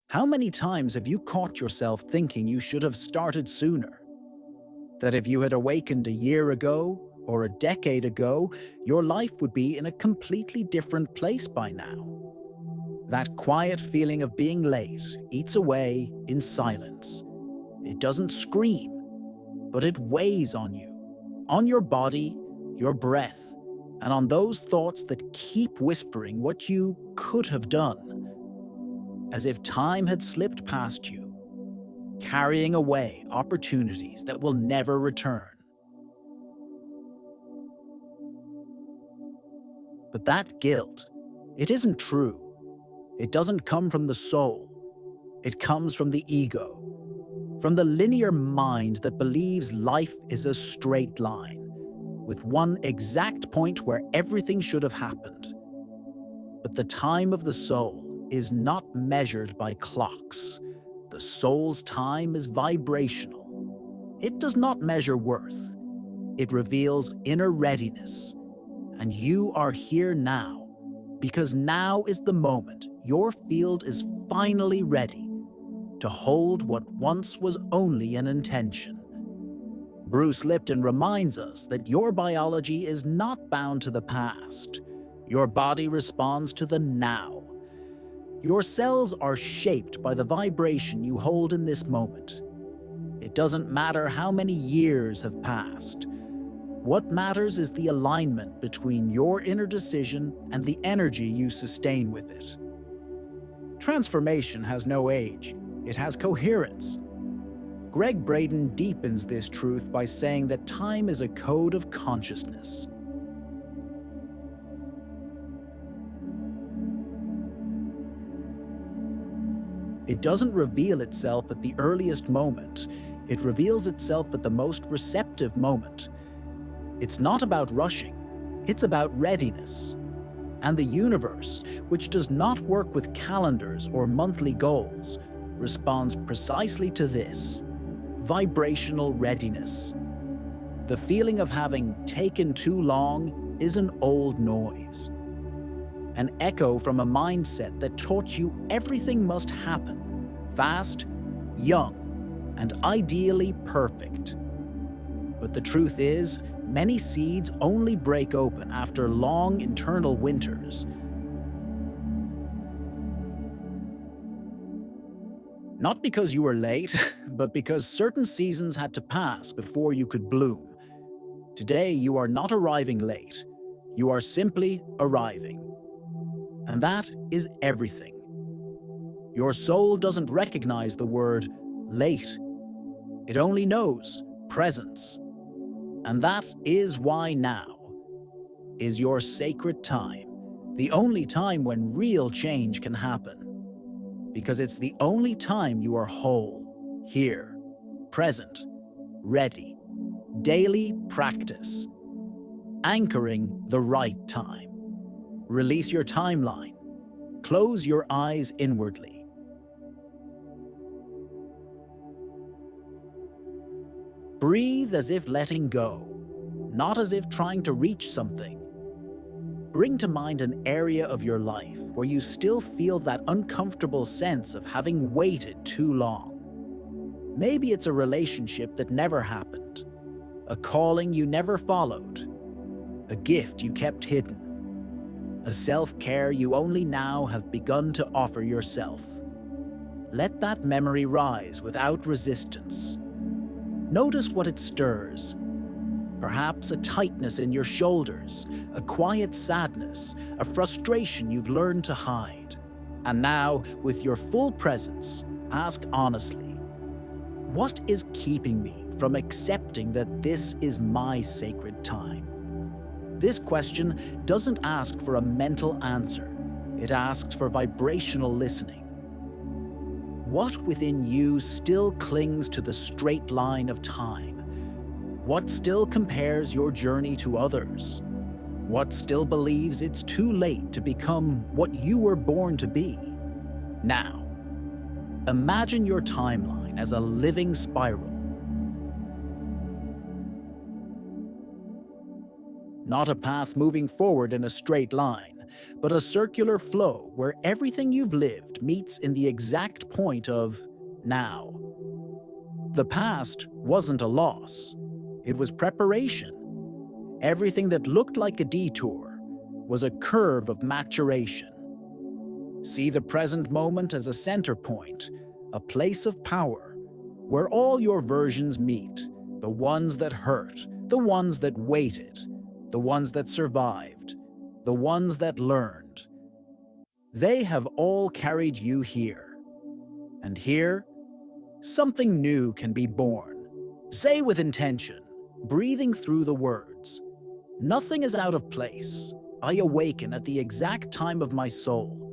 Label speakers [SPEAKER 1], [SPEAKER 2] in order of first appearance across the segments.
[SPEAKER 1] How many times have you caught yourself thinking you should have started sooner? That if you had awakened a year ago or a decade ago, your life would be in a completely different place by now. That quiet feeling of being late eats away in silence. It doesn't scream, but it weighs on your body, your breath, and on those thoughts that keep whispering what you could have done, as if time had slipped past you, carrying away opportunities that will never return. But that guilt, it isn't true. It doesn't come from the soul. It comes from the ego, from the linear mind that believes life is a straight line, with one exact point where everything should have happened. But the time of the soul is not measured by clocks. The soul's time is vibrational. It does not measure worth. It reveals inner readiness. And you are here now, because now is the moment your field is finally ready to hold what once was only an intention. Bruce Lipton reminds us that your biology is not bound to the past. Your body responds to the now. Your cells are shaped by the vibration you hold in this moment. It doesn't matter how many years have passed. What matters is the alignment between your inner decision and the energy you sustain with it. Transformation has no age. It has coherence. Greg Braden deepens this truth by saying that time is a code of consciousness. It doesn't reveal itself at the earliest moment. It reveals itself at the most receptive moment. It's not about rushing. It's about readiness. And the universe, which does not work with calendars or monthly goals, responds precisely to this: vibrational readiness. The feeling of having taken too long is an old noise, an echo from a mindset that taught you everything must happen fast, young, and ideally perfect. But the truth is, many seeds only break open after long internal winters. Not because you were late, but because certain seasons had to pass before you could bloom. Today, you are not arriving late. You are simply arriving. And that is everything. Your soul doesn't recognize the word late. It only knows presence. And that is why now is your sacred time, the only time when real change can happen. Because it's the only time you are whole, here, present, ready. Daily practice. Anchoring the right time. Release your timeline. Close your eyes inwardly. Breathe as if letting go, not as if trying to reach something. Bring to mind an area of your life where you still feel that uncomfortable sense of having waited too long. Maybe it's a relationship that never happened, a calling you never followed, a gift you kept hidden, a self-care you only now have begun to offer yourself. Let that memory rise without resistance. Notice what it stirs. Perhaps a tightness in your shoulders, a quiet sadness, a frustration you've learned to hide. And now, with your full presence, ask honestly, what is keeping me from accepting that this is my sacred time? This question doesn't ask for a mental answer. It asks for vibrational listening. What within you still clings to the straight line of time? What still compares your journey to others? What still believes it's too late to become what you were born to be? Now, imagine your timeline as a living spiral. Not a path moving forward in a straight line, but a circular flow where everything you've lived meets in the exact point of now. The past wasn't a loss. It was preparation. Everything that looked like a detour was a curve of maturation. See the present moment as a center point, a place of power, where all your versions meet, the ones that hurt, the ones that waited, the ones that survived, the ones that learned. They have all carried you here. And here, something new can be born. Say with intention, breathing through the words, "Nothing is out of place. I awaken at the exact time of my soul."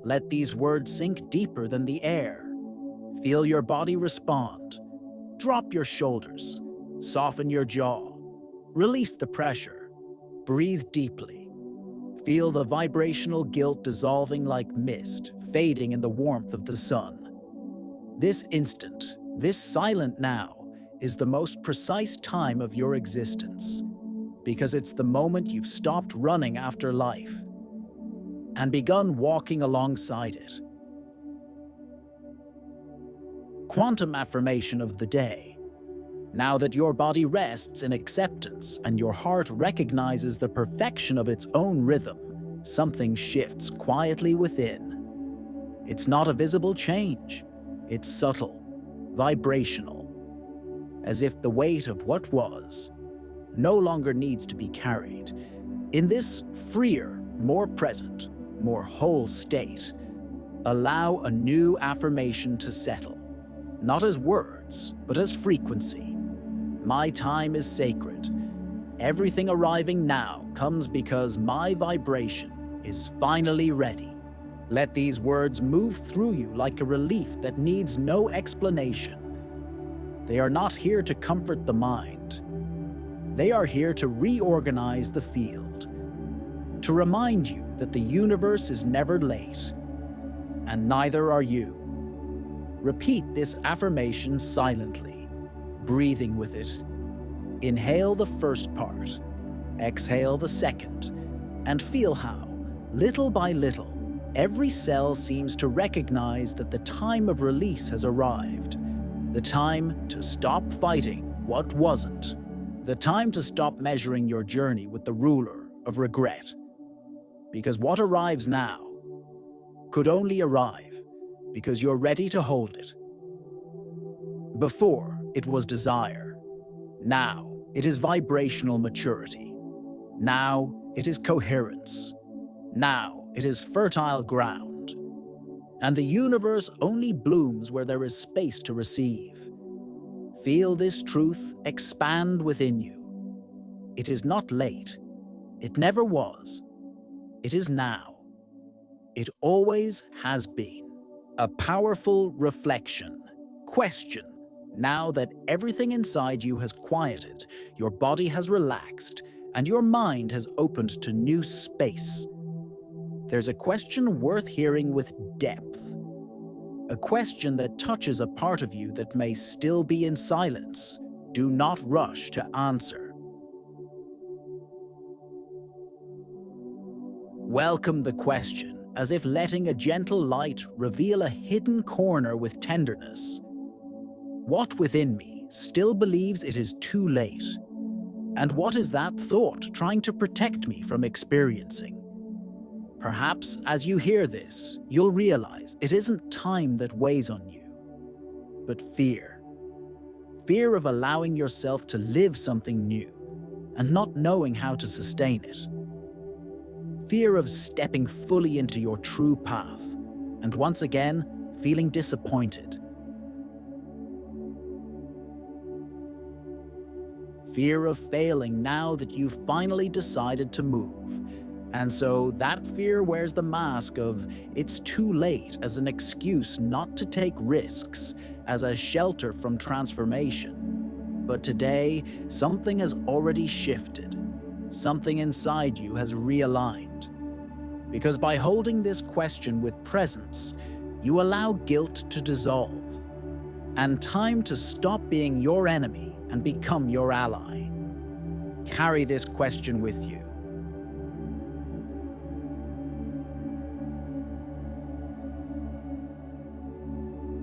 [SPEAKER 1] Let these words sink deeper than the air. Feel your body respond. Drop your shoulders. Soften your jaw. Release the pressure. Breathe deeply. Feel the vibrational guilt dissolving like mist, fading in the warmth of the sun. This instant, this silent now, is the most precise time of your existence, because it's the moment you've stopped running after life and begun walking alongside it. Quantum affirmation of the day. Now that your body rests in acceptance and your heart recognizes the perfection of its own rhythm, something shifts quietly within. It's not a visible change. It's subtle, vibrational, as if the weight of what was no longer needs to be carried. In this freer, more present, more whole state, allow a new affirmation to settle, not as words, but as frequency. My time is sacred. Everything arriving now comes because my vibration is finally ready. Let these words move through you like a relief that needs no explanation. They are not here to comfort the mind. They are here to reorganize the field, to remind you that the universe is never late, and neither are you. Repeat this affirmation silently, breathing with it. Inhale the first part, exhale the second, and feel how, little by little, every cell seems to recognize that the time of release has arrived. The time to stop fighting what wasn't. The time to stop measuring your journey with the ruler of regret. Because what arrives now could only arrive because you're ready to hold it. Before, it was desire. Now, it is vibrational maturity. Now, it is coherence. Now, it is fertile ground. And the universe only blooms where there is space to receive. Feel this truth expand within you. It is not late. It never was. It is now. It always has been. A powerful reflection. Question. Now that everything inside you has quieted, your body has relaxed, and your mind has opened to new space, there's a question worth hearing with depth. A question that touches a part of you that may still be in silence. Do not rush to answer. Welcome the question, as if letting a gentle light reveal a hidden corner with tenderness. What within me still believes it is too late? And what is that thought trying to protect me from experiencing? Perhaps as you hear this, you'll realize it isn't time that weighs on you, but fear. Fear of allowing yourself to live something new and not knowing how to sustain it. Fear of stepping fully into your true path and once again feeling disappointed. Fear of failing now that you've finally decided to move. And so that fear wears the mask of it's too late as an excuse not to take risks, as a shelter from transformation. But today, something has already shifted. Something inside you has realigned. Because by holding this question with presence, you allow guilt to dissolve, and time to stop being your enemy and become your ally. Carry this question with you.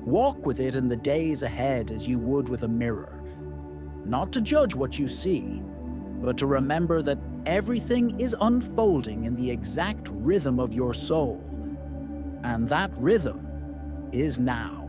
[SPEAKER 1] Walk with it in the days ahead as you would with a mirror, not to judge what you see, but to remember that everything is unfolding in the exact rhythm of your soul, and that rhythm is now.